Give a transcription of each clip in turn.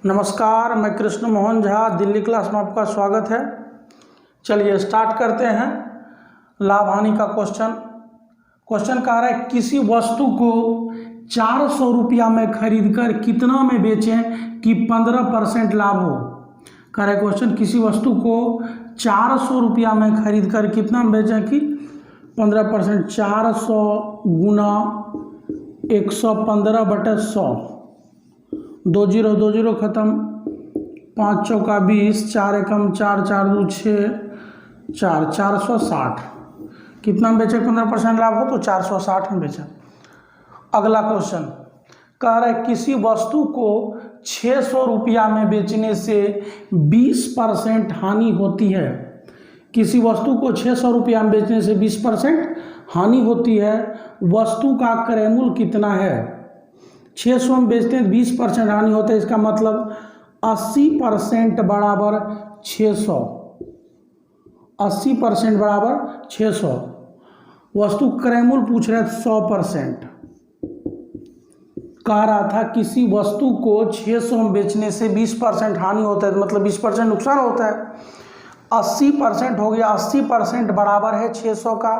नमस्कार, मैं कृष्ण मोहन झा, दिल्ली क्लास में आपका स्वागत है। चलिए स्टार्ट करते हैं। लाभ हानि का क्वेश्चन कह रहा है किसी वस्तु को 400 रुपया में खरीदकर कितना में बेचें कि 15% लाभ हो। कह रहा है क्वेश्चन किसी वस्तु को 400 रुपया में खरीदकर कितना में बेचें कि 15%। 400 गुना 115/100, 2 0 2 0 खत्म, 5 चौका 20, 4 एकम 4, 4 2 6, 4 460। कितना में बेचे 15% लाभ हो तो 460 में बेचा। अगला क्वेश्चन कह रहा है किसी वस्तु को 600 रुपया में बेचने से 20% हानि होती है। किसी वस्तु को 600 रुपया में बेचने से 20% हानि होती है। वस्तु का क्रय मूल्य कितना है। 600 में बेचते हैं 20% हानि होता है, इसका मतलब 80% बराबर 600। 80% बराबर 600। वस्तु क्रय मूल्य पूछ रहे 100%। कह रहा था किसी वस्तु को 600 में बेचने से 20% हानि होता है, मतलब 20% नुकसान होता है। 80% हो गया, 80% बराबर है 600 का।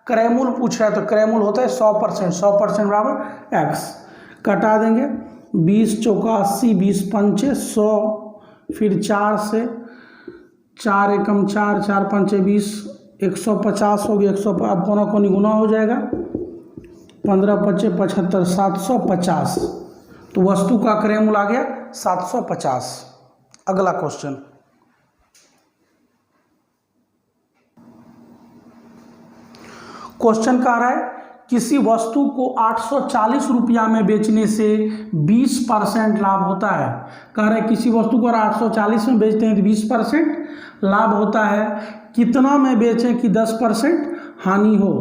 क्रय मूल्य पूछ रहा है तो क्रय मूल्य होता है 100%। 100% बराबर x। कटा देंगे, 20 चौका 80, 20 पंचे 100, फिर 4 से 4 एकम 4, 4 पंचे 20, 150 हो गया। 100 अब कोना कोनी गुना हो जाएगा, 15 पच्चे 75, 750। तो वस्तु का क्रय मूल्य आ गया 750। अगला क्वेश्चन कह रहा है किसी वस्तु को 840 रुपया में बेचने से 20% लाभ होता है। कह रहे किसी वस्तु को 840 में बेचते हैं तो 20% लाभ होता है। कितना में बेचें कि 10% हानि हो।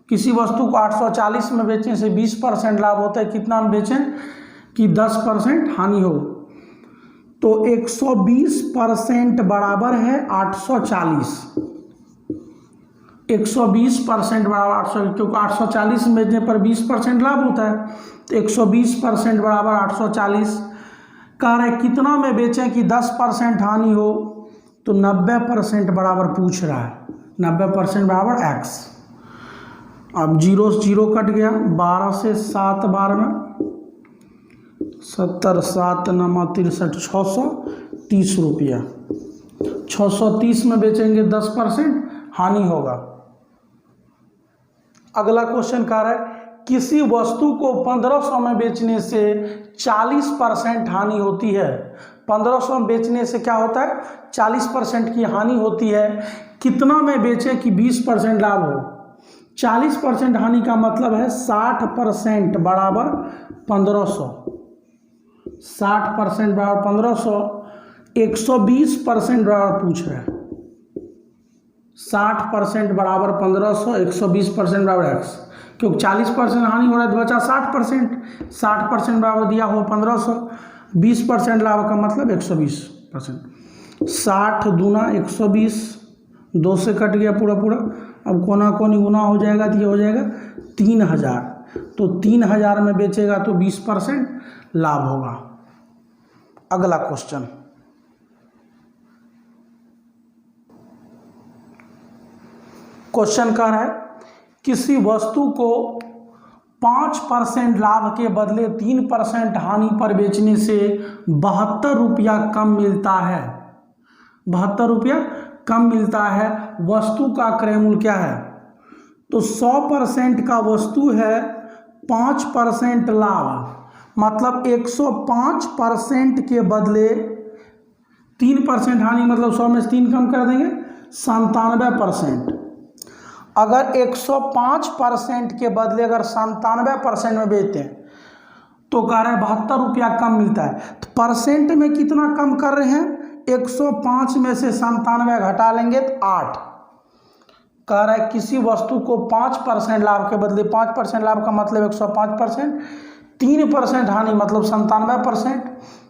किसी वस्तु को 840 में बेचने से 20% लाभ होता है, कितना में बेचें कि 10% हानि हो। तो 120% बराबर है 840। 120% बराबर 840, क्योंकि 840 में बेचने पर 20% लाभ होता है, तो 120% बराबर 840। कह रहे कितना में बेचें कि 10% हानि हो, तो 90% बराबर पूछ रहा है। 90% बराबर x। अब 0 से 0 कट गया, 12 से 7 बार में 70, 7 9 63, 630 रुपया। 630 में बेचेंगे 10% हानि होगा। अगला क्वेश्चन कह रहा है किसी वस्तु को 1500 में बेचने से 40% हानि होती है। 1500 में बेचने से क्या होता है 40% की हानि होती है। कितना में बेचें कि 20% लाभ हो। 40% हानि का मतलब है 60% बराबर 1500। 60% बराबर 1500। 120% बराबर पूछ रहा है। 60% बराबर 1500, 120% बराबर x। क्योंकि 40% हानि हो रहा है तो बचा 60%। 60% बराबर दिया हो 1500, 20% लाभ का मतलब 120%। 60 दूना 120, 2 से कट गया पूरा। अब कोना कोनी गुना हो जाएगा तो ये हो जाएगा 3000। तो 3000 में बेचेगा तो 20% लाभ होगा। अगला क्वेश्चन कह रहा है किसी वस्तु को 5% लाभ के बदले 3% हानि पर बेचने से 72 रुपया कम मिलता है। 72 रुपया कम मिलता है। वस्तु का क्रय मूल्य क्या है। तो 100% का वस्तु है, 5% लाभ, मतलब 105% के बदले 3% हानि, मतलब 100 में से 3 कम कर देंगे 97%। अगर 105% के बदले अगर 97% में बेचते हैं तो कह रहे हैं 72 रुपया कम मिलता है। तो परसेंट में कितना कम कर रहे हैं, 105 में से 97 घटा लेंगे तो 8। कह रहा है किसी वस्तु को 5% लाभ के बदले 5% लाभ का मतलब 105%, 3% हानि मतलब 97%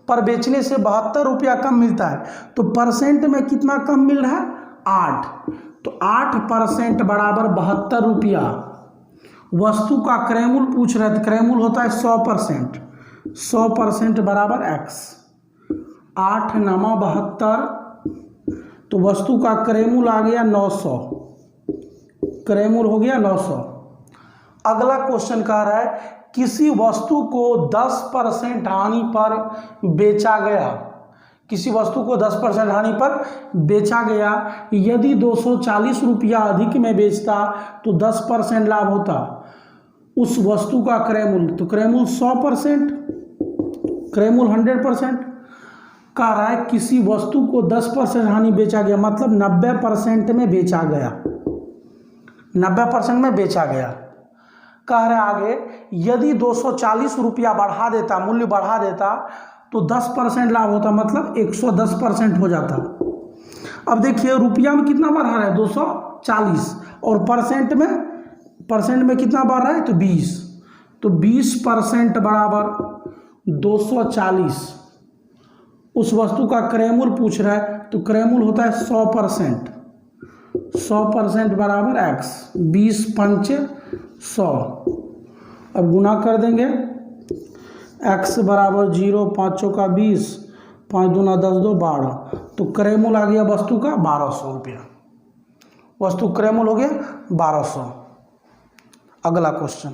पर बेचने से 72 रुपया कम मिलता है। तो परसेंट में कितना कम मिल रहा है 8। तो 8% बराबर 72 रुपया। वस्तु का क्रय मूल्य पूछ रहे थे, क्रय मूल्य होता है 100%। 100% बराबर x। 8 9 72, तो वस्तु का क्रय मूल्य आ गया 900, क्रय मूल्य हो गया 900। अगला क्वेश्चन कह रहा है किसी वस्तु को 10% हानि पर बेचा गया, किसी वस्तु को 10% हानि पर बेचा गया, यदि 240 रुपया अधिक में बेचता तो 10% लाभ होता, उस वस्तु का क्रय मूल्य, तो क्रय मूल्य 100%, क्रय मूल्य 100%। कह रहा है किसी वस्तु को 10% हानि बेचा गया, मतलब 90% में बेचा गया, 90% में बेचा गया। कह रहे आगे यदि 240 रुपया बढ़ा देता, मूल्य बढ़ा देता तो 10% लाभ होता, मतलब 110% हो जाता। अब देखिए रुपया में कितना बढ़ा रहा है 240, और परसेंट में कितना बढ़ रहा है तो 20, तो 20% बराबर 240। उस वस्तु का क्रय मूल्य पूछ रहा है, तो क्रय मूल्य होता है 100%, 100% बराबर x, 20 पंचे 100। अब गुना कर देंगे, x बराबर 0, 5 चौका 20, 5 दूना 10 2 12, तो क्रय मूल्य आ गया वस्तु का 1200 रुपया, वस्तु क्रय मूल्य हो गया 1200। अगला क्वेश्चन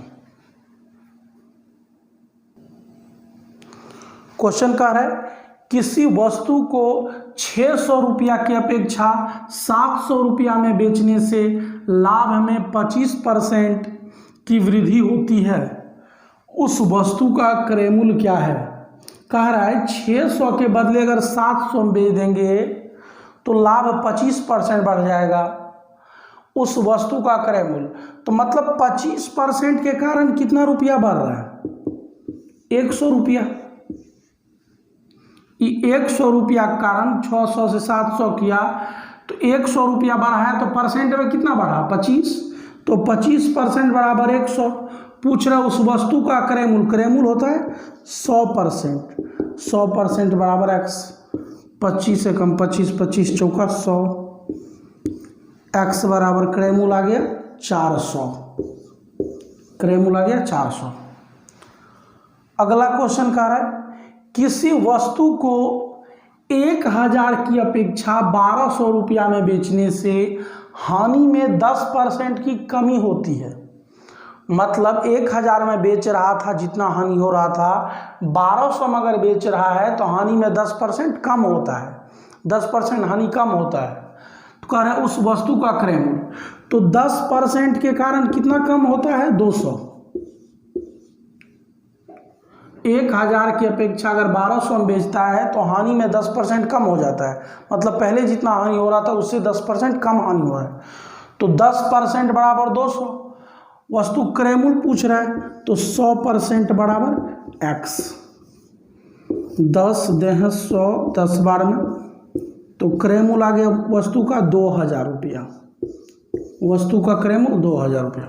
कह रहा है किसी वस्तु को 600 रुपया की अपेक्षा 700 रुपया में बेचने से लाभ में 25% की वृद्धि होती है, उस वस्तु का क्रय मूल्य क्या है। कह रहा है 600 के बदले अगर 700 में बेच देंगे तो लाभ 25% बढ़ जाएगा, उस वस्तु का क्रय मूल्य, तो मतलब 25% के कारण कितना रुपया बढ़ रहा है 100 रुपया। 100 रुपया के कारण 600 से 700 किया तो 100 रुपया बढ़ा है, तो परसेंट में कितना बढ़ा 25, तो 25% बराबर 100। पूछ रहा उस वस्तु का क्रय मूल्य होता है 100%, 100% बराबर x, 25 से कम 25, 25 चौका 100, x बराबर क्रय मूल्य आ गया 400, क्रय मूल्य आ गया 400। अगला क्वेश्चन कह रहा है किसी वस्तु को 1000 की अपेक्षा 1200 रुपया में बेचने से हानि में 10% की कमी होती है, मतलब 1000 में बेच रहा था जितना हानि हो रहा था, 1200 में अगर बेच रहा है तो हानि में 10% कम होता है, 10% हानि कम होता है। तो कह रहे हैं उस वस्तु का क्रय मूल्य, तो 10% के कारण कितना कम होता है 200। 1000 की अपेक्षा अगर 1200 में बेचता है तो हानि में 10% कम हो जाता है, मतलब पहले जितना हानि हो रहा था उससे 10% कम हानि हो रहा है, तो 10% बराबर 200। वस्तु क्रय मूल्य पूछ रहा है तो 100% बराबर x, 10 देह 100, 10 बार में, तो क्रय मूल्य आ गया वस्तु का 2000 रुपया, वस्तु का क्रय मूल्य 2000 रुपया।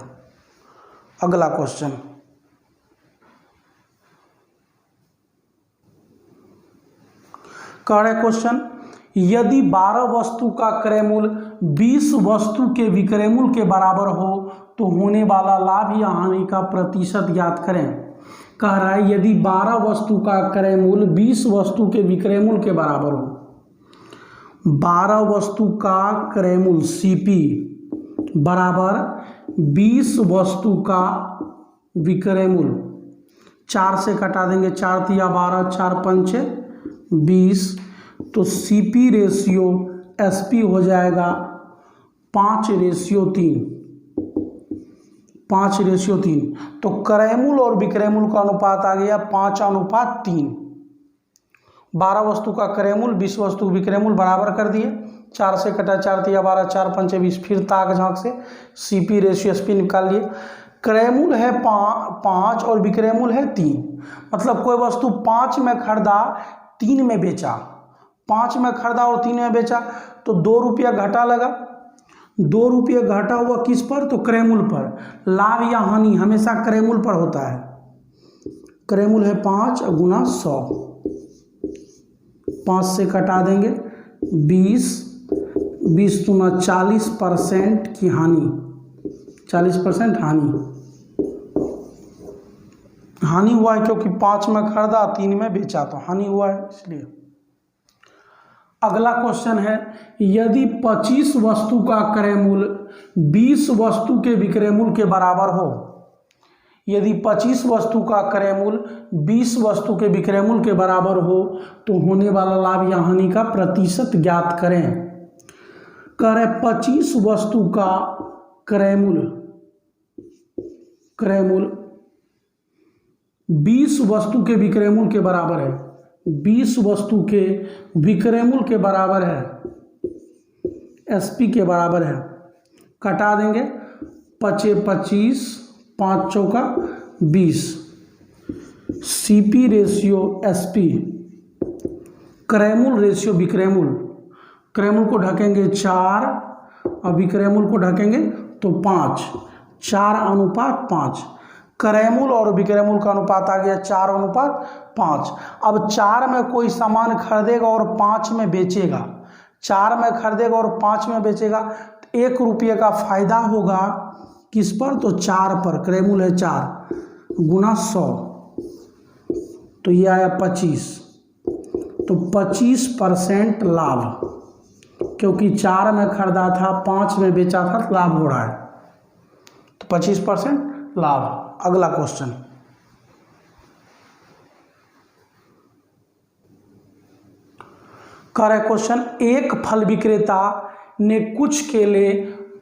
अगला क्वेश्चन कह रहे क्वेश्चन यदि 12 वस्तु का क्रय मूल्य 20 वस्तु के विक्रय मूल्य के बराबर हो तो होने वाला लाभ या हानि का प्रतिशत ज्ञात करें। कह रहा है यदि 12 वस्तु का क्रय मूल्य 20 वस्तु के विक्रय मूल्य के बराबर हो, 12 वस्तु का क्रय मूल्य CP बराबर 20 वस्तु का विक्रय मूल्य, 4 से कटा देंगे, 4 तिया 12, 4 पंचे 20, तो CP रेशियो SP हो जाएगा 5:3, 5:3। तो क्रय मूल्य और विक्रय मूल्य का अनुपात आ गया 5:3। 12 वस्तु का क्रय मूल्य 20 वस्तु विक्रय मूल्य बराबर कर दिए, 4 से कटा, 4 तिया 12, 4 पंचे 20, फिर ताक झांक से CP रेशियो SP निकाल लिए। क्रय मूल्य है 5 और विक्रय मूल्य है 3, मतलब कोई वस्तु 5 में खरीदा 3 में बेचा, 5 में खरीदा और 3 में बेचा, तो 2 रुपया घाटा लगा। 2 रुपये घाटा हुआ किस पर, तो क्रय मूल्य पर। लाभ या हानि हमेशा क्रय मूल्य पर होता है। क्रय मूल्य है 5 गुना 100, 5 से कटा देंगे 20, 20 दूना 40% की हानि, 40% हानि हुआ है, क्योंकि 5 में खरीदा 3 में बेचा तो हानि हुआ है इसलिए। अगला क्वेश्चन है, यदि 25 वस्तु का क्रय मूल्य 20 वस्तु के विक्रय मूल्य के बराबर हो, यदि 25 वस्तु का क्रय मूल्य 20 वस्तु के विक्रय मूल्य के बराबर हो तो होने वाला लाभ या हानि का प्रतिशत ज्ञात करें। कह रहे 25 वस्तु का क्रय मूल्य 20 वस्तु के विक्रय मूल्य के बराबर है, 20 वस्तु के विक्रय मूल्य के बराबर है, एसपी के बराबर है, कटा देंगे 25 5 चौका 20, सीपी रेशियो एसपी, क्रय मूल्य रेशियो विक्रय मूल्य, क्रय मूल्य को ढकेंगे 4 और विक्रय मूल्य को ढकेंगे तो 5, 4:5, क्रय मूल्य और विक्रय मूल्य का अनुपात आ गया 4:5। अब 4 में कोई सामान खरीदेगा और 5 में बेचेगा, 4 में खरीदेगा और 5 में बेचेगा, तो 1 रुपये का फायदा होगा किस पर, तो 4 पर, क्रय मूल्य है 4 गुना 100, तो ये आया 25, तो 25% लाभ, क्योंकि 4 में खरीदा था 5 में बेचा था तो लाभ हो रहा है, तो 25% लाभ। अगला क्वेश्चन, कह रहे क्वेश्चन, एक फल विक्रेता ने कुछ केले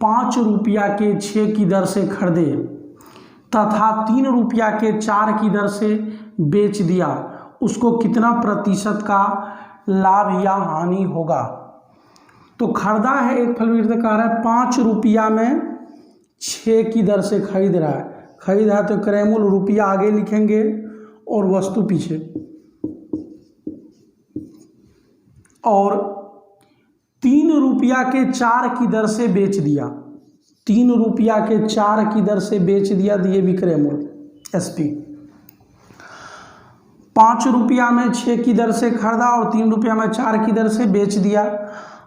5 रुपया के 6 की दर से खरीदे तथा 3 रुपया के 4 की दर से बेच दिया, उसको कितना प्रतिशत का लाभ या हानि होगा। तो खरीदा है एक फल विक्रेता, कह रहा है 5 रुपया में 6 की दर से खरीद रहा है, खरीदा तो क्रय मूल्य रुपया आगे लिखेंगे और वस्तु पीछे, और 3 रुपया के 4 की दर से बेच दिया, 3 रुपया के 4 की दर से बेच दिया, दिए विक्रय मूल्य एसपी। 5 रुपया में 6 की दर से खरीदा और 3 रुपया में 4 की दर से बेच दिया।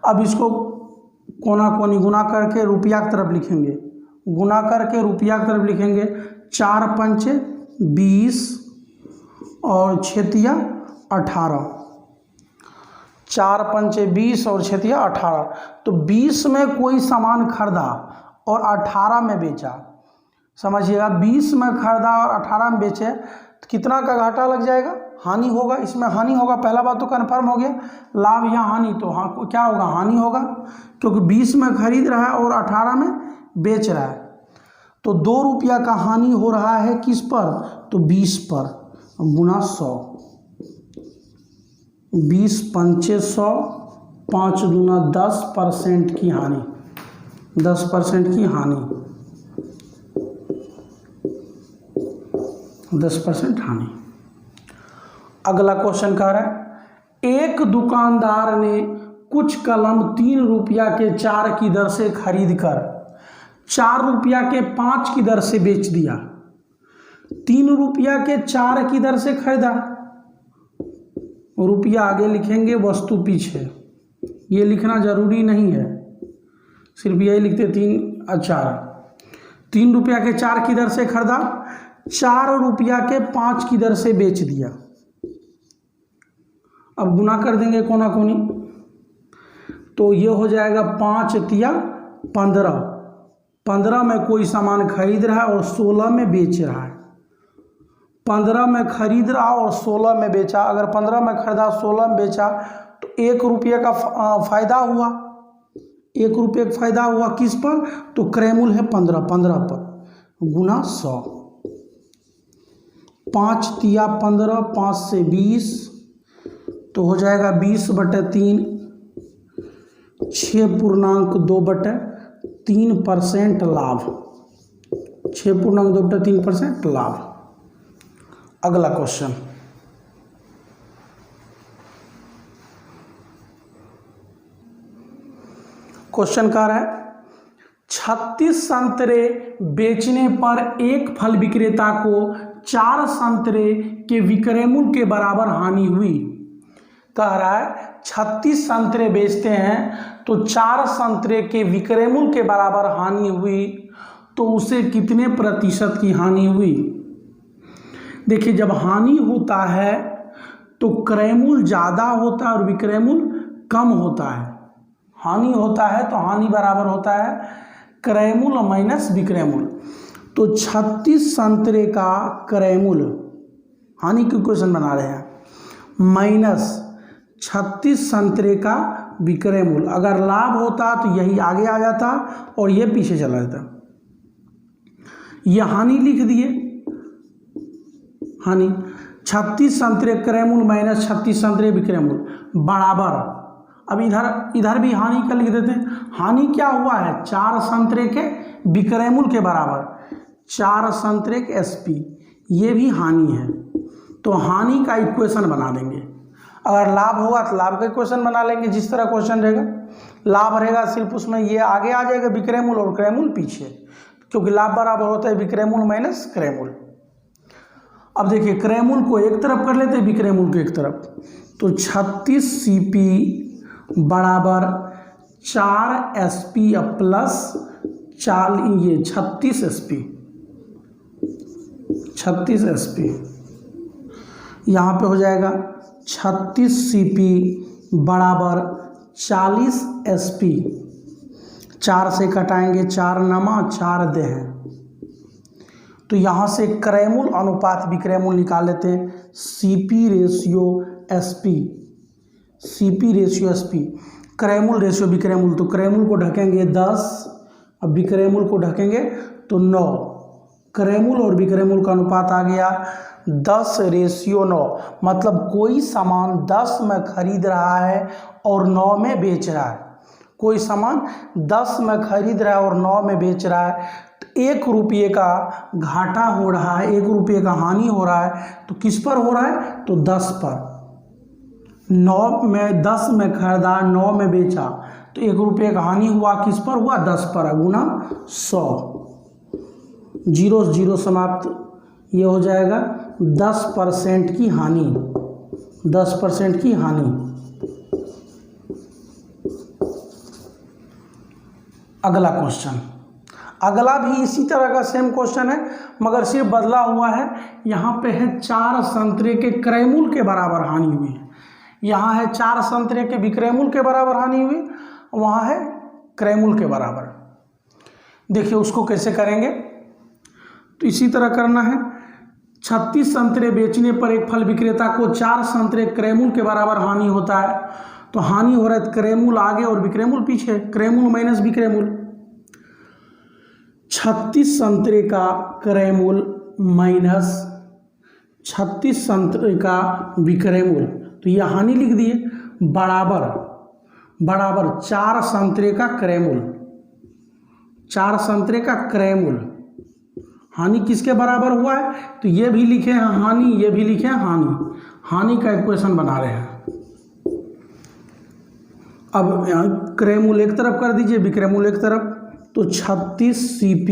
अब इसको कोना कोनी गुना करके रुपया की तरफ लिखेंगे, गुना करके रुपया की तरफ लिखेंगे, 4 पंचे 20 और 6 18, 4 पंचे 20 और 6 18, तो 20 में कोई सामान खरीदा और 18 में बेचा, समझिएगा 20 में खरीदा और 18 में बेचे तो कितना का घाटा लग जाएगा, हानि होगा, इसमें हानि होगा। पहला बात तो कन्फर्म हो गया, लाभ या हानि, तो हाँ क्या होगा, हानि होगा, क्योंकि 20 में खरीद रहा है और 18 में बेच रहा है, तो 2 रुपया का हानि हो रहा है किस पर, तो 20 पर, गुना 100, 20 पंचे 100, 5 दूना 10% की हानि, 10% की हानि, 10% हानि। अगला क्वेश्चन कह रहा है, एक दुकानदार ने कुछ कलम 3 रुपया के 4 की दर से खरीद कर 4 रुपया के 5 की दर से बेच दिया। 3 रुपया के 4 की दर से खरीदा, रुपया आगे लिखेंगे, वस्तु पीछे, ये लिखना जरूरी नहीं है, सिर्फ यही लिखते 3 रुपया के 4 की दर से खरीदा, 4 रुपया के 5 की दर से बेच दिया। अब गुना कर देंगे कोना कोनी, तो ये हो जाएगा 5 तिया 15, 15 में कोई सामान खरीद रहा है और 16 में बेच रहा है, 15 में खरीद रहा और 16 में बेचा, अगर 15 में खरीदा 16 में बेचा तो 1 रुपये का फायदा हुआ, 1 रुपये का फायदा हुआ किस पर, तो क्रय मूल्य है 15 पर, गुना 100, 5 तिया 15, 5 से 20, तो हो जाएगा 20/3, 6.2/3% लाभ, 6.2/3% लाभ। अगला क्वेश्चन, क्वेश्चन कह रहा है 36 संतरे बेचने पर एक फल विक्रेता को 4 संतरे के विक्रय मूल्य के बराबर हानि हुई। कह रहा है 36 संतरे बेचते हैं तो 4 संतरे के विक्रय मूल्य के बराबर हानि हुई, तो उसे कितने प्रतिशत की हानि हुई। देखिए, जब हानि होता है तो क्रय मूल्य ज़्यादा होता है और विक्रय मूल्य कम होता है, हानि होता है तो हानि बराबर होता है क्रय मूल्य माइनस विक्रय मूल्य। तो 36 संतरे का क्रय मूल्य, हानि की क्वेश्चन बना रहे हैं, माइनस 36 संतरे का विक्रय मूल्य। अगर लाभ होता तो यही आगे आ जाता और ये पीछे चला जाता। यह हानि लिख दिए, हानि 36 संतरे क्रय मूल्य माइनस 36 संतरे विक्रय मूल्य बराबर। अब इधर भी हानि का लिख देते हैं। हानि क्या हुआ है, 4 संतरे के विक्रय मूल्य के बराबर, 4 संतरे के एसपी, ये भी हानि है। तो हानि का इक्वेशन बना देंगे। अगर लाभ होगा तो लाभ का इक्वेशन बना लेंगे, जिस तरह क्वेश्चन रहेगा। लाभ रहेगा सिर्फ उसमें ये आगे आ जाएगा विक्रय मूल्य और क्रय मूल्य पीछे, क्योंकि लाभ बराबर होता है विक्रय मूल्य माइनस क्रय मूल्य। अब देखिए क्रय मूल्य को एक तरफ कर लेते हैं, विक्रय मूल्य को एक तरफ। तो 36 CP बराबर 4 SP प्लस 36 SP, यहाँ पे हो जाएगा 36 CP बराबर 40 SP। 4 से कटाएंगे, 4 नमा 4 दे हैं, तो यहाँ से क्रय मूल्य अनुपात विक्रय मूल्य निकाल लेते हैं। CP ratio SP, CP ratio SP, क्रय मूल्य रेशियो विक्रय मूल्य। तो क्रय मूल्य को ढकेंगे 10, अब विक्रय मूल्य को ढकेंगे तो 9। क्रय मूल्य और विक्रय मूल्य का अनुपात आ गया 10:9। मतलब कोई सामान 10 में खरीद रहा है और 9 में बेच रहा है। कोई सामान 10 में खरीद रहा है और 9 में बेच रहा है, तो 1 रुपये का घाटा हो रहा है, 1 रुपये का हानि हो रहा है। तो किस पर हो रहा है, तो 10 पर। 10 में खरीदा, 9 में बेचा, तो 1 रुपये का हानि हुआ, किस पर हुआ, 10 पर, गुना 100। 0 0 समाप्त, ये हो जाएगा 10% की हानि, 10% की हानि। अगला क्वेश्चन, अगला भी इसी तरह का सेम क्वेश्चन है, मगर सिर्फ बदला हुआ है। यहाँ पे है 4 संतरे के क्रय मूल्य के बराबर हानि हुई है, यहाँ है 4 संतरे के विक्रय मूल्य के बराबर हानि हुई, वहाँ है क्रय मूल्य के बराबर। देखिए उसको कैसे करेंगे, तो इसी तरह करना है। 36 संतरे बेचने पर एक फल विक्रेता को 4 संतरे क्रय मूल्य के बराबर हानि होता है। तो हानि हो रहा है, क्रय मूल्य आगे और विक्रय मूल्य पीछे, क्रय मूल्य माइनस विक्रय मूल्य। 36 संतरे का क्रय मूल्य माइनस 36 संतरे का विक्रय मूल्य, तो यह हानि लिख दिए, बराबर 4 संतरे का क्रय मूल्य, 4 संतरे का क्रय मूल्य। हानि किसके बराबर हुआ है, तो ये भी लिखे हैं हानि, ये भी लिखे हैं हानि। हानि का इक्वेशन बना रहे हैं। अब क्रय मूल्य एक तरफ कर दीजिए, विक्रय मूल्य एक तरफ। तो 36 CP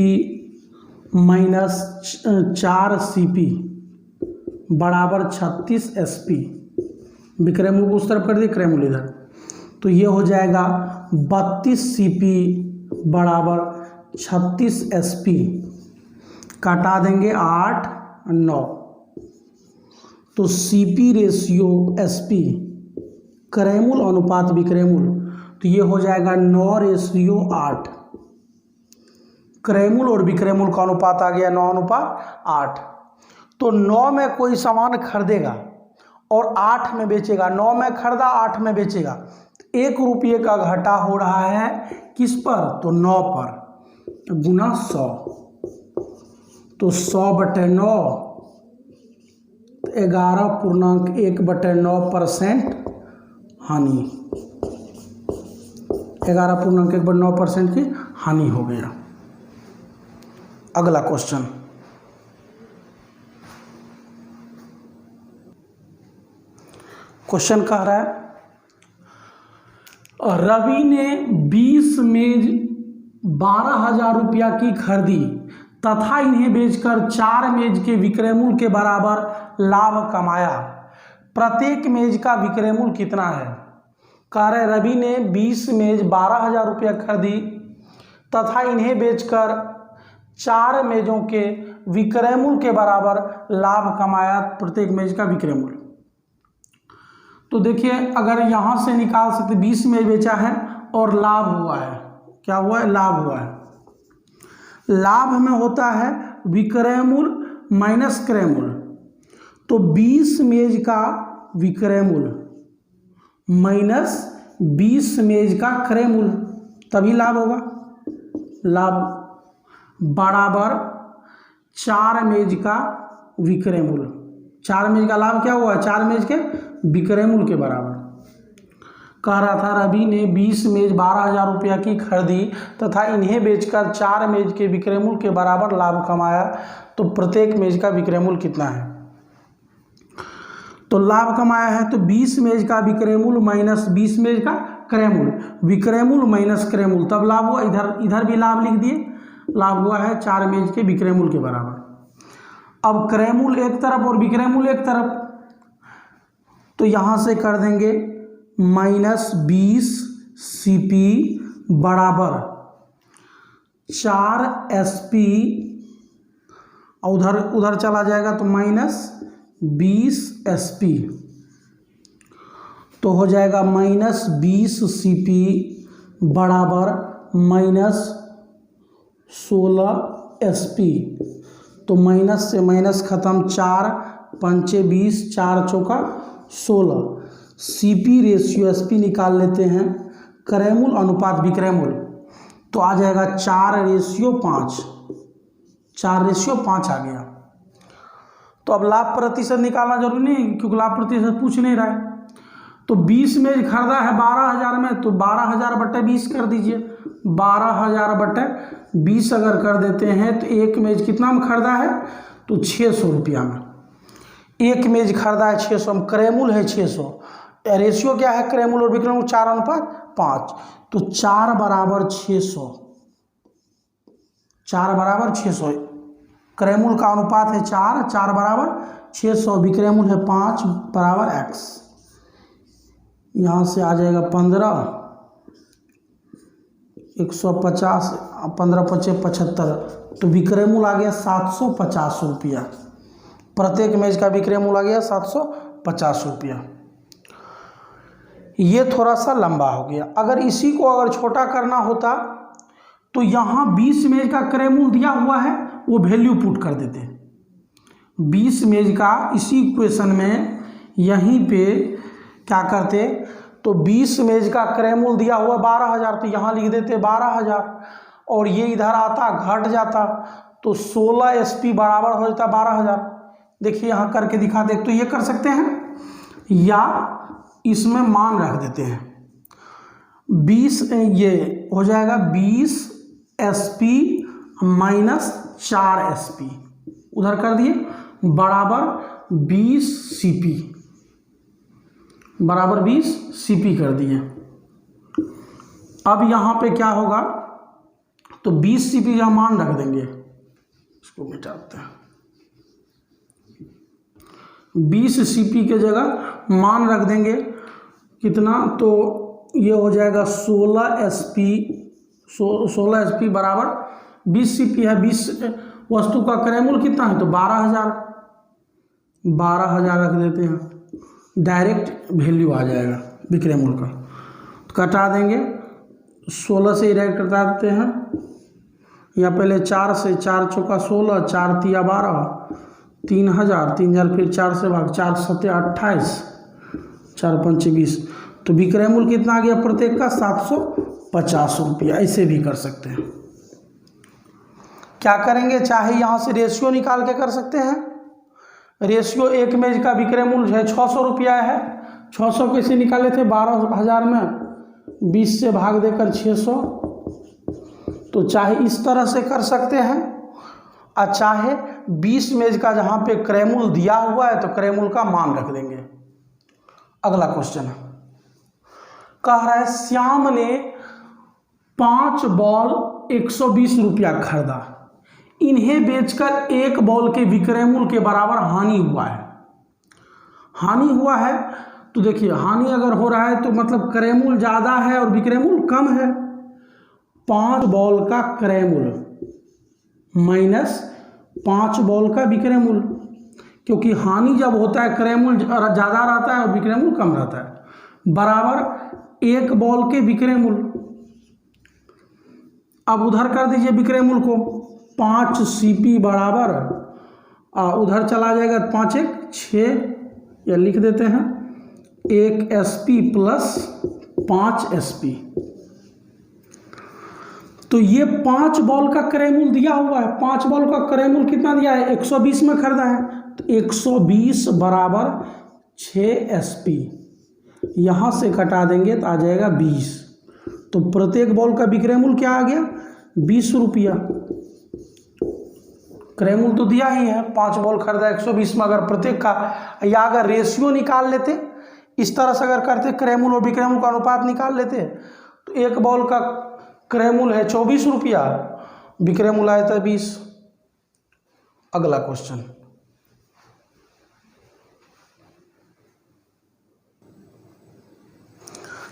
माइनस 4 CP बराबर 36 SP। विक्रय मूल्य को उस तरफ कर दिए, क्रय मूल्य इधर, तो ये हो जाएगा 32 CP बराबर 36 SP। काटा देंगे 8 9, तो CP रेशियो SP, क्रय मूल्य अनुपात विक्रय मूल्य, तो ये हो जाएगा 9:8। क्रय मूल्य और विक्रय मूल्य का अनुपात आ गया 9:8। तो 9 में कोई सामान खरीदेगा और 8 में बेचेगा, 9 में खरीदा 8 में बेचेगा, 1 रुपये का घाटा हो रहा है, किस पर, तो 9 पर, गुना 100। तो 100/9, 11.1/9% हानि, 11.1/9% की हानि हो गया। अगला क्वेश्चन, क्वेश्चन कह रहा है रवि ने 20 मेज 12,000 रुपया की खरीदी तथा इन्हें बेचकर 4 मेज के विक्रय मूल्य के बराबर लाभ कमाया। प्रत्येक मेज का विक्रय मूल्य कितना है। कह रहे रवि ने 20 मेज 12,000 रुपया खरीदी तथा इन्हें बेचकर 4 मेजों के विक्रय मूल्य के बराबर लाभ कमाया। प्रत्येक मेज का विक्रय मूल्य, तो देखिए अगर यहाँ से निकाल सकते 20 में बेचा है और लाभ हुआ है, क्या हुआ है, लाभ हुआ है। लाभ में होता है विक्रय मूल्य माइनस क्रय मूल्य, तो 20 मेज का विक्रय मूल्य माइनस 20 मेज का क्रय मूल्य, तभी लाभ होगा। लाभ बराबर 4 मेज का विक्रय मूल्य। 4 मेज का लाभ क्या हुआ, 4 मेज के विक्रय मूल्य के बराबर। कह रहा था रवि ने 20 मेज 12,000 रुपया की खरीदी तथा इन्हें बेचकर 4 मेज के विक्रय मूल्य के बराबर लाभ कमाया, तो प्रत्येक मेज का विक्रय मूल्य कितना है। तो लाभ कमाया है तो 20 मेज का विक्रय मूल्य माइनस 20 मेज का क्रय मूल्य, विक्रय मूल्य माइनस क्रय मूल्य, तब लाभ हुआ। इधर भी लाभ लिख दिए, लाभ हुआ है 4 मेज के विक्रय मूल्य के बराबर। अब क्रय मूल्य एक तरफ और विक्रय मूल्य एक तरफ, तो यहाँ से कर देंगे माइनस 20 CP बराबर 4 SP, और उधर चला जाएगा तो माइनस 20 SP, तो हो जाएगा माइनस 20 CP बराबर माइनस 16 SP। तो माइनस से माइनस खत्म, 4 पंचे 20, 4 चौका 16। CP रेशियो SP निकाल लेते हैं, क्रय मूल्य अनुपात विक्रय मूल्य, तो आ जाएगा 4:5, 4:5 आ गया। तो अब लाभ प्रतिशत निकालना जरूरी नहीं, क्योंकि लाभ प्रतिशत पूछ नहीं रहा है। तो 20 मेज खरीदा है 12,000 में, तो 12,000/20 कर दीजिए। 12,000/20 अगर कर देते हैं तो एक मेज कितना में खरीदा है, तो 600 रुपया में एक मेज खरीदा है। 600 में क्रय मूल्य है 600, रेशियो क्या है क्रय मूल्य और विक्रय मूल्य, 4:5, तो 4 बराबर 600, 4 बराबर 600। क्रय मूल्य का अनुपात है 4, 4 बराबर 600, विक्रय मूल्य है 5 बराबर x। यहाँ से आ जाएगा 15, 150, 15×5 = 75, तो विक्रय मूल्य आ गया 750 रुपया। प्रत्येक मेज का विक्रय मूल्य आ गया 750 रुपया। ये थोड़ा सा लंबा हो गया। अगर इसी को अगर छोटा करना होता तो यहाँ 20 मेज का क्रय मूल्य दिया हुआ है, वो वैल्यू पुट कर देते। 20 मेज का इसी इक्वेशन में यहीं पे क्या करते, तो 20 मेज का क्रय मूल्य दिया हुआ 12,000, तो यहाँ लिख देते 12,000, और ये इधर आता घट जाता, तो 16 SP बराबर हो जाता 12,000। देखिए यहाँ करके दिखा दे, तो ये कर सकते हैं, या इसमें मान रख देते हैं 20, ये हो जाएगा 20 SP माइनस 4 SP, उधर कर दिए बराबर 20 CP, बराबर 20 CP कर दिए। अब यहाँ पे क्या होगा, तो 20 CP यहाँ मान रख देंगे, इसको मिटाते हैं। 20 CP के जगह मान रख देंगे कितना, तो ये हो जाएगा 16 SP बराबर 20 CP है। 20 वस्तु का क्रय मूल्य कितना है, तो 12,000 रख देते हैं, डायरेक्ट वैल्यू आ जाएगा विक्रय मूल्य का। तो कटा देंगे, 16 से डायरेक्ट कटा देते हैं, या पहले 4 से, 4 चौका 16, 4 तिया 12, 3,000, 3,000 फिर 4 से भाग, 4 7 28, 4 5 20, तो विक्रय मूल्य कितना आ गया प्रत्येक का 750 रुपया। ऐसे भी कर सकते हैं। क्या करेंगे, चाहे यहाँ से रेशियो निकाल के कर सकते हैं। रेशियो एक मेज का विक्रय मूल्य है 600 रुपया है, 600 कैसे निकाले थे 12,000 में 20 से भाग देकर 600, तो चाहे इस तरह से कर सकते हैं, और चाहे 20 मेज का जहाँ पे क्रय मूल्य दिया हुआ है तो क्रय मूल्य का मान रख देंगे। अगला क्वेश्चन है, कह रहा है श्याम ने 5 बॉल 120 रुपया खरीदा, इन्हें बेचकर 1 बॉल के विक्रय मूल्य के बराबर हानि हुआ है। हानि हुआ है तो देखिए, हानि अगर हो रहा है तो मतलब क्रय मूल्य ज़्यादा है और विक्रय मूल्य कम है। 5 बॉल का क्रय मूल्य माइनस 5 बॉल का विक्रय मूल्य क्योंकि हानि जब होता है क्रय मूल्य ज़्यादा रहता है और विक्रय मूल्य कम रहता है, बराबर एक बॉल के विक्रय मूल्य। अब उधर कर दीजिए विक्रय मूल्य को, 5 CP बराबर उधर चला जाएगा 5 1 6, या लिख देते हैं 1 SP प्लस 5 SP। तो ये 5 बॉल का क्रय मूल्य दिया हुआ है, 5 बॉल का क्रय मूल्य कितना दिया है, 120 में खरीदा है, तो 120 बराबर 6 SP, यहाँ से घटा देंगे तो आ जाएगा 20। तो प्रत्येक बॉल का विक्रय मूल्य क्या आ गया, 20 रुपया। क्रय मूल्य तो दिया ही है, 5 बॉल खरीदा 120 में, अगर प्रत्येक का, या अगर रेशियो निकाल लेते, इस तरह से अगर करते क्रय मूल्य और विक्रय मूल्य का अनुपात निकाल लेते, तो एक बॉल का क्रय मूल्य है 24 रुपया, विक्रय मूल्य आया था 20। अगला क्वेश्चन,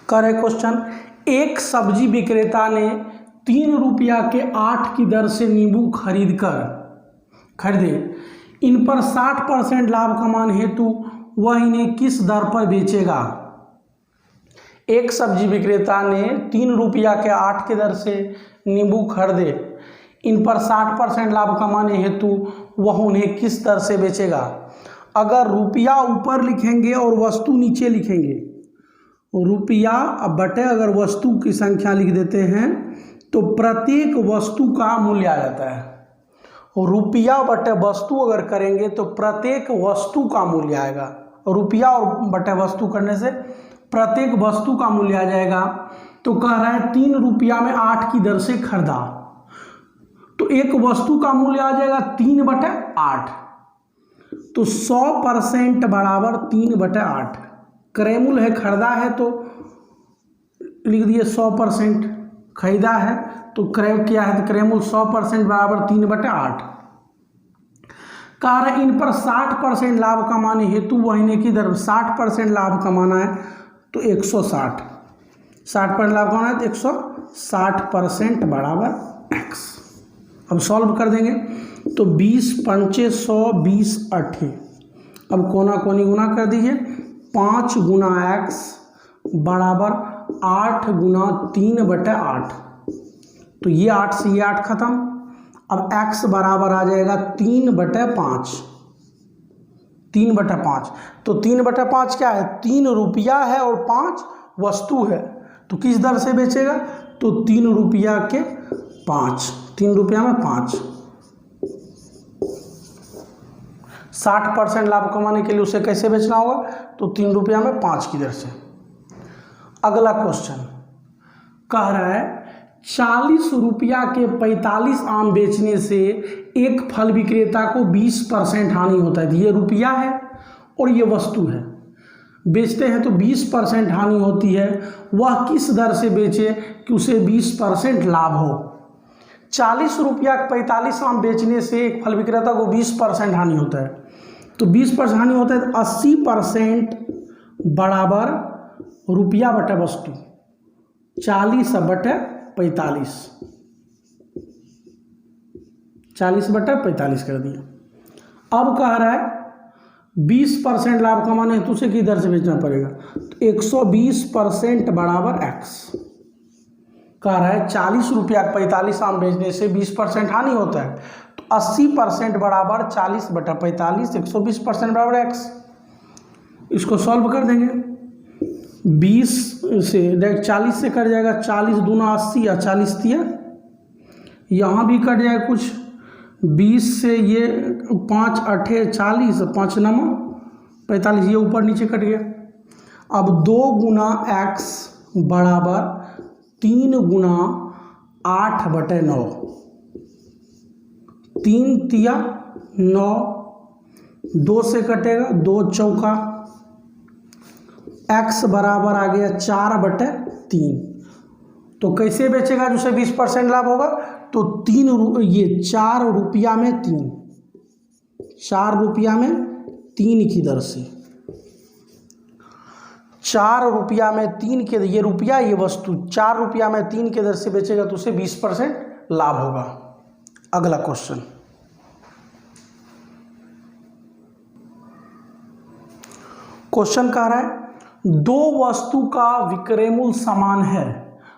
कह रहे क्वेश्चन, एक सब्जी विक्रेता ने 3 रुपया के 8 की दर से नींबू खरीदे, इन पर 60% लाभ कमाने हेतु वह इन्हें किस दर पर बेचेगा। एक सब्जी विक्रेता ने 3 रुपया के 8 की दर से नींबू खरीदे, इन पर 60% लाभ कमाने हेतु वह उन्हें किस दर से बेचेगा। अगर रुपया ऊपर लिखेंगे और वस्तु नीचे लिखेंगे, रुपया बटे अगर वस्तु की संख्या लिख देते हैं तो प्रत्येक वस्तु का मूल्य आ जाता है। रुपया बटे वस्तु अगर करेंगे तो प्रत्येक वस्तु का मूल्य आएगा, रुपया और बटे वस्तु करने से प्रत्येक वस्तु का मूल्य आ जाएगा। तो कह रहा है 3 रुपया में 8 की दर से खरीदा, तो एक वस्तु का मूल्य आ जाएगा 3/8, तो 100% बराबर 3/8। क्रय मूल्य है, खरीदा है तो लिख दिए 100%, खरीदा है तो क्रय क्या है, तो क्रय मूल्य 100% बराबर 3/8। कह रहे इन पर 60% लाभ कमाने हेतु वह इन्हें की दर 60% लाभ कमाना है तो 160, 60% लाभ कमाना है तो 160% बराबर x। अब सॉल्व कर देंगे तो 20 पंचे 100, 20 8। अब कोना कोनी गुना कर दीजिए, 5 गुना x बराबर 8 गुना 3/8, तो ये 8 से ये 8 खत्म। अब x बराबर आ जाएगा 3/5, 3/5। तो 3/5 क्या है, 3 रुपया है और 5 वस्तु है, तो किस दर से बेचेगा, तो 3 रुपया के 5, 3 रुपया में 5। 60% लाभ कमाने के लिए उसे कैसे बेचना होगा, तो 3 रुपया में 5 की दर से। अगला क्वेश्चन कह रहा है 40 रुपया के 45 आम बेचने से एक फल विक्रेता को 20% हानि होता है। ये रुपया है और ये वस्तु है, बेचते हैं तो 20% हानि होती है। वह किस दर से बेचे कि उसे 20% लाभ हो। 40 रुपया के 45 आम बेचने से एक फल विक्रेता को 20% हानि होता है, तो 20% हानि होता है तो 80% बराबर रुपया बटे वस्तु, 40/45, 40/45 कर दिया। अब कह रहा है 20% लाभ कमाने हेतु उसे किस दर से बेचना पड़ेगा, तो 120% बराबर x। कह रहा है 40 रुपया 45 आम बेचने से 20% हानि होता है, तो 80% बराबर 40/45, 120% बराबर x। इसको सॉल्व कर देंगे, 20 से डायरेक्ट 40 से कट जाएगा, 40 दूना 80 या 40 दिया, यहाँ भी कट जाएगा कुछ, 20 से ये 5 8 40, 5 9 45, ये ऊपर नीचे कट गया। अब 2 गुना x बराबर 3 गुना 8/9, 3 तिया 9, 2 से कटेगा 2 चौका, x बराबर आ गया 4/3। तो कैसे बेचेगा जिससे 20% लाभ होगा, तो 4 रुपया में 3, 4 रुपया में 3 की दर से, 4 रुपया में 3 के, ये रुपया ये वस्तु, 4 रुपया में 3 के दर से बेचेगा तो उसे 20% लाभ होगा। अगला क्वेश्चन क्वेश्चन कह रहा है दो वस्तु का विक्रय मूल्य समान है,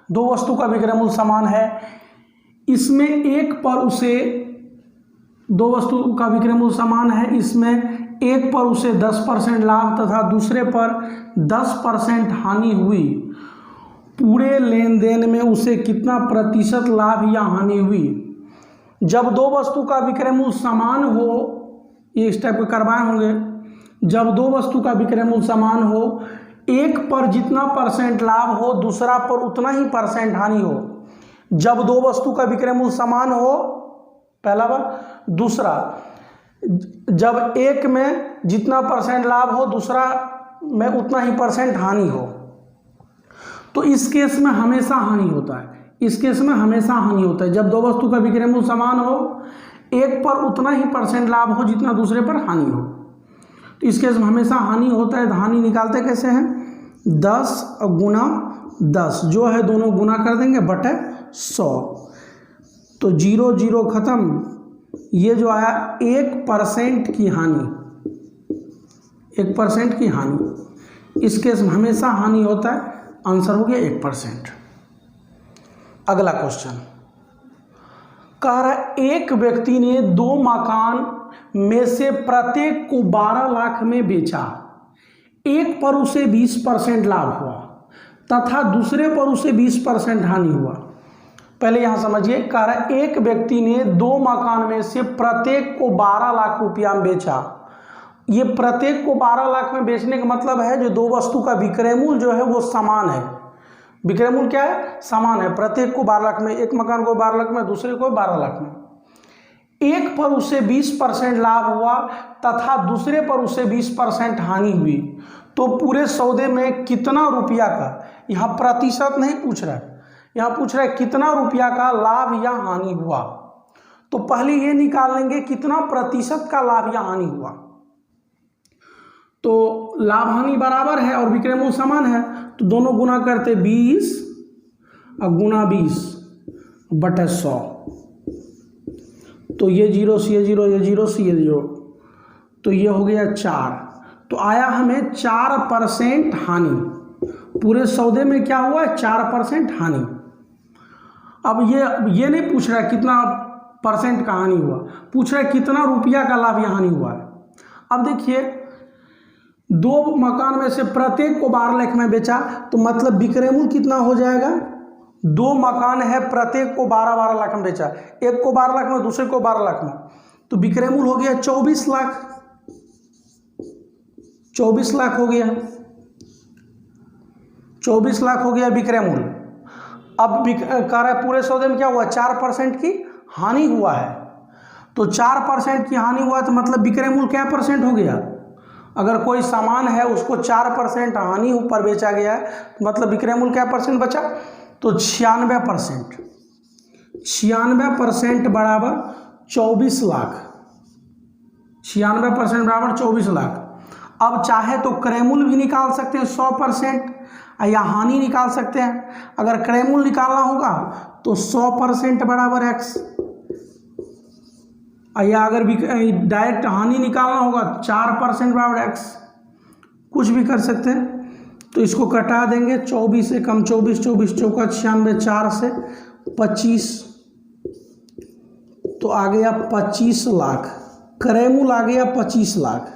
दो वस्तु का विक्रय मूल्य समान है, इसमें एक पर उसे, दो वस्तु का विक्रय मूल्य समान है, इसमें एक पर उसे 10% लाभ तथा दूसरे पर 10% हानि हुई, पूरे लेन देन में उसे कितना प्रतिशत लाभ या हानि हुई। जब दो वस्तु का विक्रय मूल्य समान हो, ये इस टाइप के करवाए होंगे, जब दो वस्तु का विक्रय मूल्य समान हो, एक पर जितना % लाभ हो दूसरा पर उतना ही % हानि हो। जब दो वस्तु का विक्रय मूल्य समान हो, पहला बार, दूसरा जब एक में जितना % लाभ हो दूसरा में उतना ही % हानि हो। तो इस केस में हमेशा हानि होता है, इस केस में हमेशा हानि होता है। जब दो वस्तु का विक्रय मूल्य समान हो, एक पर उतना ही % लाभ हो जितना दूसरे पर हानि हो, तो इस केस में हमेशा हानि होता है। तो हानि निकालते कैसे हैं, 10 गुना 10 जो है दोनों गुना कर देंगे बटे 100, तो 0 0 खत्म, ये जो आया 1% की हानि, 1% की हानि, इस केस में हमेशा हानि होता है, आंसर हो गया 1%। अगला क्वेश्चन कह रहा है एक व्यक्ति ने दो मकान में से प्रत्येक को 12 लाख में बेचा, एक पर उसे 20% लाभ हुआ तथा दूसरे पर उसे 20% हानि हुआ। पहले यहां समझिए, कह रहा है एक व्यक्ति ने दो मकान में से प्रत्येक को 12 लाख रुपया में बेचा। ये प्रत्येक को 12 लाख में बेचने का मतलब है जो दो वस्तु का विक्रय मूल्य जो है वो समान है। विक्रय मूल्य क्या है, समान है। प्रत्येक को 12 लाख में, एक मकान को 12 लाख में, दूसरे को 12 लाख में। एक पर उसे 20% लाभ हुआ तथा दूसरे पर उसे 20% हानि हुई। तो पूरे सौदे में कितना रुपया का, यहाँ प्रतिशत नहीं पूछ रहा है, यहाँ पूछ रहा है कितना रुपया का लाभ या हानि हुआ। तो पहले ये निकाल लेंगे कितना प्रतिशत का लाभ या हानि हुआ। तो लाभ हानि बराबर है और विक्रय मूल्य समान है, तो दोनों गुना करते 20 गुना 20 बटे 100, तो ये 0 से ये 0, ये 0 से ये 0, तो ये हो गया 4। तो आया हमें 4% हानि। पूरे सौदे में क्या हुआ है, 4% हानि। अब ये नहीं पूछ रहा है कितना % का हानि हुआ, पूछ रहा है कितना रुपया का लाभ या हानि हुआ है। अब देखिए, दो मकान में से प्रत्येक को 12 लाख में बेचा, तो मतलब विक्रय मूल्य कितना हो जाएगा, दो मकान है प्रत्येक को 12 लाख में बेचा, एक को 12 लाख में दूसरे को 12 लाख में, तो विक्रय मूल्य हो गया 24 लाख, 24 लाख हो गया, 24 लाख हो गया विक्रय मूल्य। अब कह रहा है पूरे सौदे में क्या हुआ, 4% की हानि हुआ है। तो 4% की हानि हुआ तो मतलब विक्रय मूल्य क्या % हो गया। अगर कोई सामान है उसको 4% हानि पर बेचा गया है, मतलब विक्रय मूल्य क्या % बचा, तो 96%। 96% बराबर 24 लाख, 96% बराबर 24 लाख। अब चाहे तो क्रय मूल्य भी निकाल सकते हैं 100% या हानि निकाल सकते हैं। अगर क्रय मूल्य निकालना होगा तो 100% बराबर x, या अगर भी डायरेक्ट हानि निकालना होगा 4% बराबर x, कुछ भी कर सकते हैं। तो इसको कटा देंगे, 24 से कम 24, 24 चौका 96, 4 से 25, तो आ गया 25 लाख। क्रय मूल्य आ गया 25 लाख,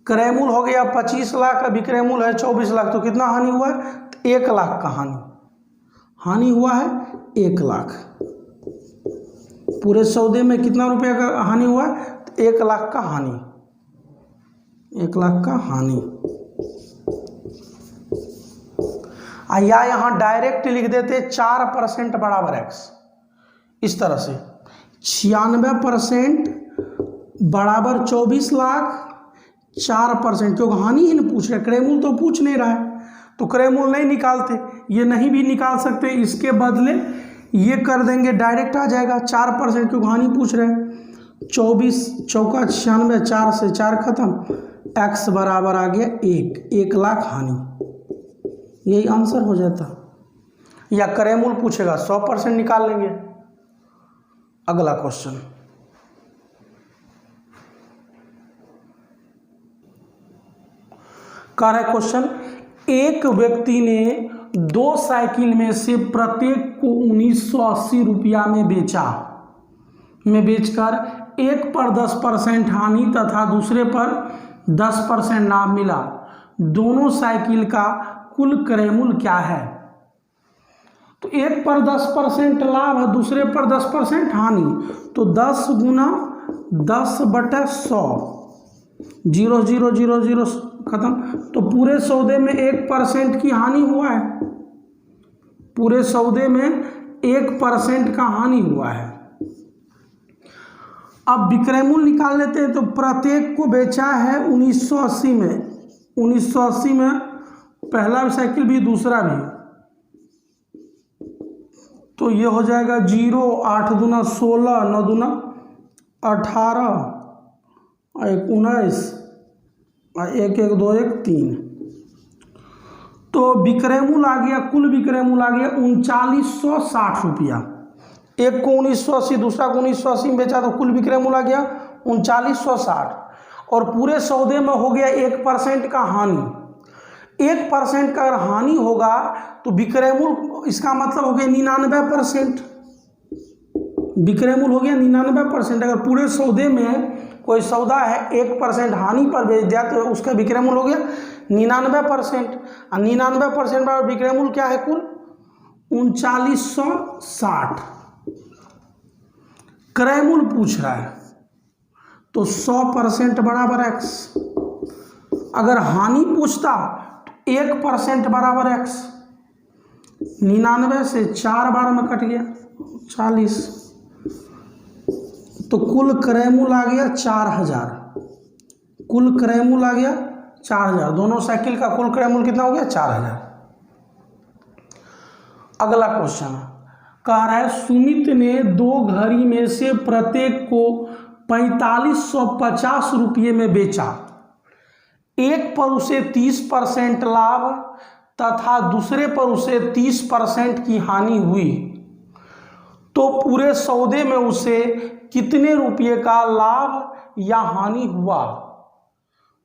क्रय मूल्य हो गया 25 लाख, विक्रय मूल्य है 24 लाख, तो कितना हानि हुआ है, 1 लाख का हानि हुआ है, 1 लाख। पूरे सौदे में कितना रुपया का हानि हुआ, 1 लाख का हानि, 1 लाख का हानि। या यहाँ डायरेक्ट लिख देते 4% बराबर x, इस तरह से 96% बराबर 24 लाख, 4%, क्योंकि हानि ही नहीं पूछ रहे, क्रय मूल्य तो पूछ नहीं रहा है, तो क्रय मूल्य नहीं निकालते, ये नहीं भी निकाल सकते, इसके बदले ये कर देंगे, डायरेक्ट आ जाएगा 4%, क्योंकि हानि पूछ रहे हैं। 24 चौका 96, 4 से 4 खत्म, x बराबर आ गया 1 लाख हानि, यही आंसर हो जाता। या क्रय मूल्य पूछेगा 100% निकाल लेंगे। अगला क्वेश्चन, कह रहा है क्वेश्चन, एक व्यक्ति ने 2 साइकिल में से प्रत्येक को 1980 रुपया में बेचकर एक पर 10% हानि तथा दूसरे पर 10% लाभ मिला। दोनों साइकिल का कुल क्रय मूल्य क्या है? तो एक पर 10% लाभ है, दूसरे पर 10% हानि, तो 10 गुना 10/100, 0 0 0 0 खत्म। तो पूरे सौदे में 1% की हानि हुआ है, पूरे सौदे में 1% का हानि हुआ है। अब विक्रय मूल्य निकाल लेते हैं। तो प्रत्येक को बेचा है 1980 में, 1980 में पहला साइकिल भी दूसरा भी, तो ये हो जाएगा 0, 8 दूना 16, 9 दूना 18, 1 19, 1 1 2 1 3। तो विक्रय मूल्य आ गया, कुल विक्रय मूल्य आ गया 3960 रुपया। एक को 1980, दूसरा को 1980 में बेचा, तो कुल विक्रय मूल्य आ गया 3960। और पूरे सौदे में हो गया 1% का हानि। 1% का अगर हानि होगा तो विक्रय मूल्य, इसका मतलब हो गया 99%। विक्रय मूल्य हो गया 99%। अगर पूरे सौदे में कोई सौदा है 1% हानि पर बेच दिया तो उसका विक्रय मूल्य हो गया 99%। और 99% पर विक्रय मूल्य क्या है? कुल 3960। क्रय मूल्य पूछ रहा है, तो 100% बराबर x। अगर हानि पूछता तो 1% बराबर x। 99 से 4 बार में कट गया 40, तो कुल क्रय मूल्य आ गया 4000। कुल क्रय मूल्य आ गया 4000। दोनों साइकिल का कुल क्रय मूल्य कितना हो गया? 4000। अगला क्वेश्चन कह रहा है, सुमित ने 2 घड़ी में से प्रत्येक को 4550 रुपये में बेचा। एक पर उसे 30% लाभ तथा दूसरे पर उसे 30% की हानि हुई, तो पूरे सौदे में उसे कितने रुपये का लाभ या हानि हुआ?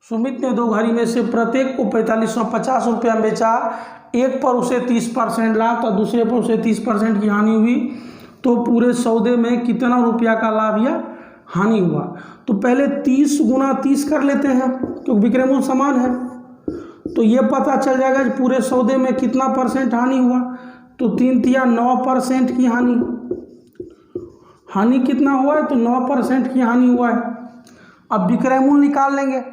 सुमित ने 2 घड़ी में से प्रत्येक को 4550 रुपया में बेचा। एक पर उसे 30% लाभ तो दूसरे पर उसे 30% की हानि हुई, तो पूरे सौदे में कितना रुपया का लाभ या हानि हुआ? तो पहले 30 गुना 30 कर लेते हैं क्योंकि विक्रय मूल्य समान है, तो ये पता चल जाएगा कि पूरे सौदे में कितना % हानि हुआ। तो 3 तिया 9% की हानि। हानि कितना हुआ है? तो 9% की हानि हुआ है। अब विक्रय मूल्य निकाल लेंगे।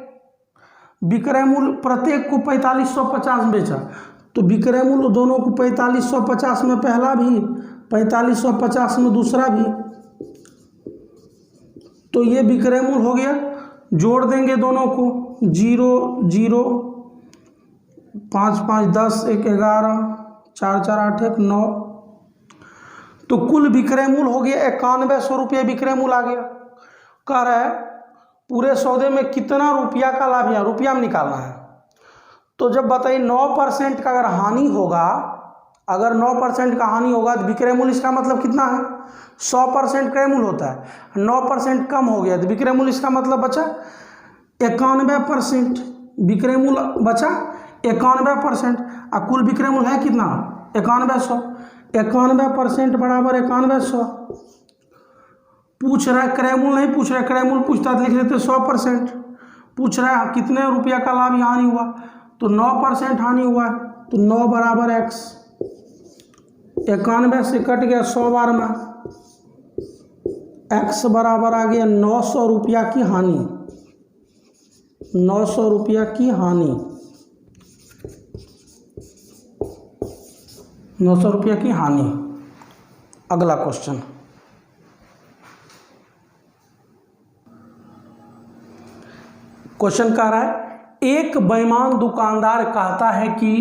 विक्रय मूल्य प्रत्येक को 4550 बेचा, तो विक्रय मूल्य दोनों को 4550 में पहला भी, 4550 में दूसरा भी, तो ये विक्रय मूल्य हो गया। जोड़ देंगे दोनों को, 0 0, 5 5 10, 1 11, 4 4 8 1 9, तो कुल विक्रय मूल्य हो गया 9100 रुपये विक्रय मूल्य आ गया। कह रहा है पूरे सौदे में कितना रुपया का लाभ या रुपया में निकालना है। तो जब बताइए 9% का अगर हानि होगा, अगर 9% का हानि होगा तो विक्रय मूल्य, इसका मतलब कितना है? 100% क्रय मूल्य होता है, 9% कम हो गया तो विक्रय मूल्य, इसका मतलब बचा 91%। विक्रय मूल्य बचा 91%। और कुल विक्रय मूल्य है कितना? 9100। 91% बराबर 9100। पूछ रहा है क्रय मूल्य नहीं पूछ रहा है, क्रय मूल्य पूछता है लिख देते 100%। पूछ रहा है कितने रुपया का लाभ या हानि हुआ, तो 9% हानि हुआ है, तो 9 बराबर x। 91 से कट गया 100 बार में, x बराबर आ गया 900 रुपया की हानि। 900 रुपया की हानि, 900 रुपया की हानि। अगला क्वेश्चन, क्वेश्चन कह रहा है, एक बेईमान दुकानदार कहता है कि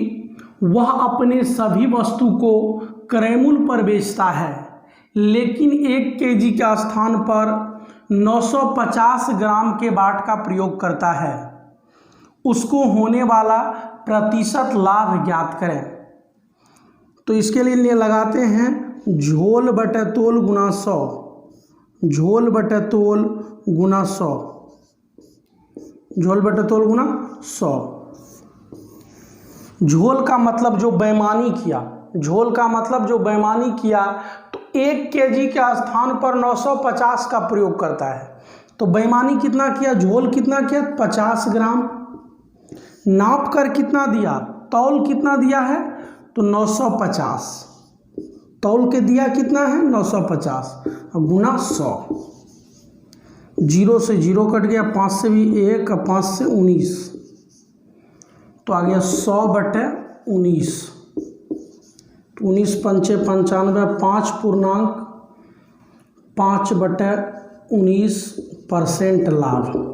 वह अपने सभी वस्तु को क्रय मूल्य पर बेचता है, लेकिन 1 केजी का स्थान पर 950 ग्राम के बाट का प्रयोग करता है। उसको होने वाला प्रतिशत लाभ ज्ञात करें। तो इसके लिए लगाते हैं झोल बटे तोल गुना 100। झोल बटे तोल गुना 100, झोल बटे तोल गुना 100। झोल का मतलब जो बेईमानी किया, झोल का मतलब जो बेईमानी किया, तो 1 केजी के स्थान पर 950 का प्रयोग करता है। तो बेईमानी कितना किया, झोल कितना किया, 50 ग्राम। नाप कर कितना दिया, तौल कितना दिया है, तो 950। तौल के दिया कितना है, 950 गुना 100। 0 से 0 कट गया, 5 से भी 1, 5 से 19, तो आ गया 100/19। 19 पंचे 95, 5/19% लाभ।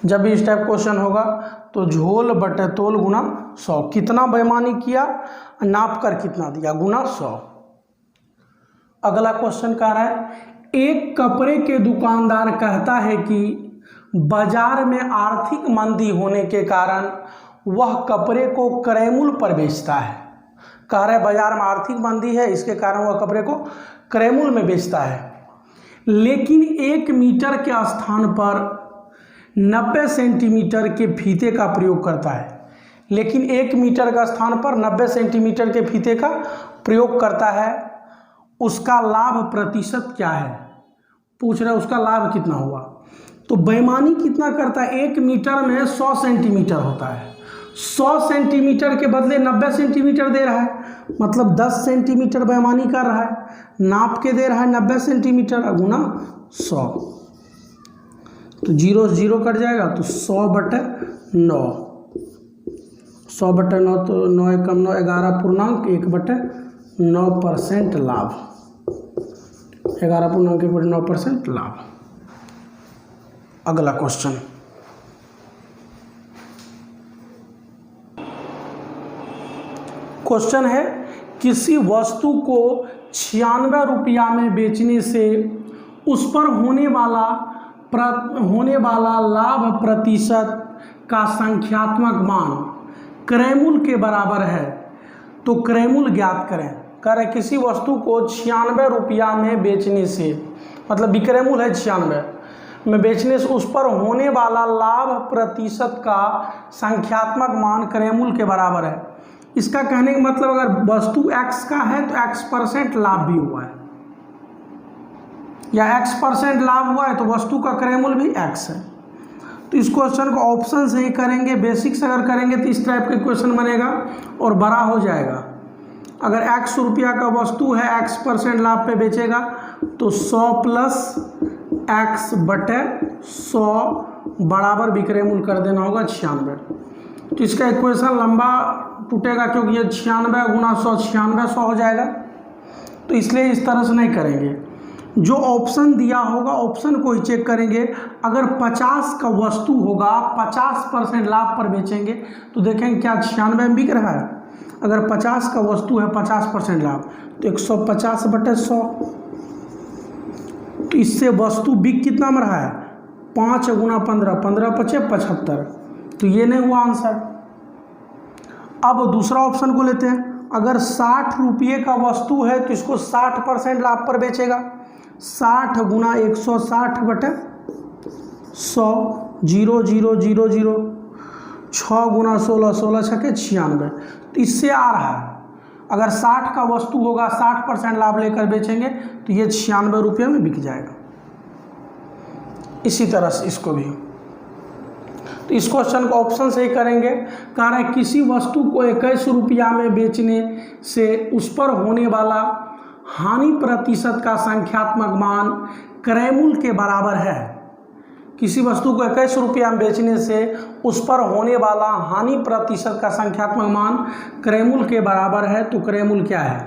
जब भी इस टाइप क्वेश्चन होगा तो झोल बटे तोल गुना 100, कितना बेईमानी किया, नाप कर कितना दिया, गुना 100। अगला क्वेश्चन कह रहा है, एक कपड़े के दुकानदार कहता है कि बाजार में आर्थिक मंदी होने के कारण वह कपड़े को क्रय मूल्य पर बेचता है। कह रहा है बाजार में आर्थिक मंदी है, इसके कारण वह कपड़े को क्रय मूल्य में बेचता है, लेकिन 1 मीटर के स्थान पर 90 सेंटीमीटर के फीते का प्रयोग करता है। लेकिन 1 मीटर का स्थान पर 90 सेंटीमीटर के फीते का प्रयोग करता है, उसका लाभ प्रतिशत क्या है, पूछ रहे उसका लाभ कितना हुआ। तो बेईमानी कितना करता है, 1 मीटर में 100 सेंटीमीटर होता है, 100 सेंटीमीटर के बदले 90 सेंटीमीटर दे रहा है, मतलब 10 सेंटीमीटर बेईमानी कर रहा है। नाप के दे रहा है 90 सेंटीमीटर गुना 100, तो 0 से 0 कट जाएगा, तो 100/9। 100/9 तो 9 एकम 9, 11.1/9% लाभ। 11.1/9% लाभ। अगला क्वेश्चन, क्वेश्चन है, किसी वस्तु को 96 रुपया में बेचने से उस पर होने वाला लाभ प्रतिशत का संख्यात्मक मान क्रय मूल्य के बराबर है, तो क्रय मूल्य ज्ञात करें। कह रहे किसी वस्तु को 96 रुपया में बेचने से, मतलब विक्रय मूल्य है 96 में बेचने से उस पर होने वाला लाभ प्रतिशत का संख्यात्मक मान क्रय मूल्य के बराबर है। इसका कहने का मतलब अगर वस्तु x का है तो x% लाभ भी हुआ है, या x% लाभ हुआ है तो वस्तु का क्रय मूल्य भी x है। तो इस क्वेश्चन को ऑप्शन से ही करेंगे, बेसिक्स अगर करेंगे तो इस टाइप का क्वेश्चन बनेगा और बड़ा हो जाएगा। अगर 100 रुपया का वस्तु है, x% लाभ पे बेचेगा, तो 100 + x/100 बराबर विक्रय मूल्य कर देना होगा 96। तो इसका इक्वेशन लंबा टूटेगा, क्योंकि ये 96 गुना 100 9600 हो जाएगा, तो इसलिए इस तरह से नहीं करेंगे। जो ऑप्शन दिया होगा ऑप्शन को ही चेक करेंगे। अगर 50 का वस्तु होगा, 50% लाभ पर बेचेंगे, तो देखेंगे क्या 96 में बिक रहा है। अगर 50 का वस्तु है 50% लाभ, तो 150/100, तो इससे वस्तु बिक कितना में रहा है, 5 गुना 15, 15 × 5 = 75, तो ये नहीं हुआ आंसर। अब दूसरा ऑप्शन को लेते हैं। अगर 60 रुपये का वस्तु है तो इसको 60% लाभ पर बेचेगा, 60 गुना 160/100, 0 0 0 0, 6 गुना 16, 16 × 6 = 96, तो इससे आ रहा है। अगर 60 का वस्तु होगा 60% लाभ लेकर बेचेंगे तो ये 96 रुपये में बिक जाएगा। इसी तरह से इसको भी, तो इस क्वेश्चन को ऑप्शन से ही करेंगे। कह रहा है किसी वस्तु को 21 रुपया में बेचने से उस पर होने वाला हानि प्रतिशत का संख्यात्मक मान क्रय मूल्य के बराबर है। किसी वस्तु को 21 रुपया में बेचने से उस पर होने वाला हानि प्रतिशत का संख्यात्मक मान क्रय मूल्य के बराबर है, तो क्रय मूल्य क्या है,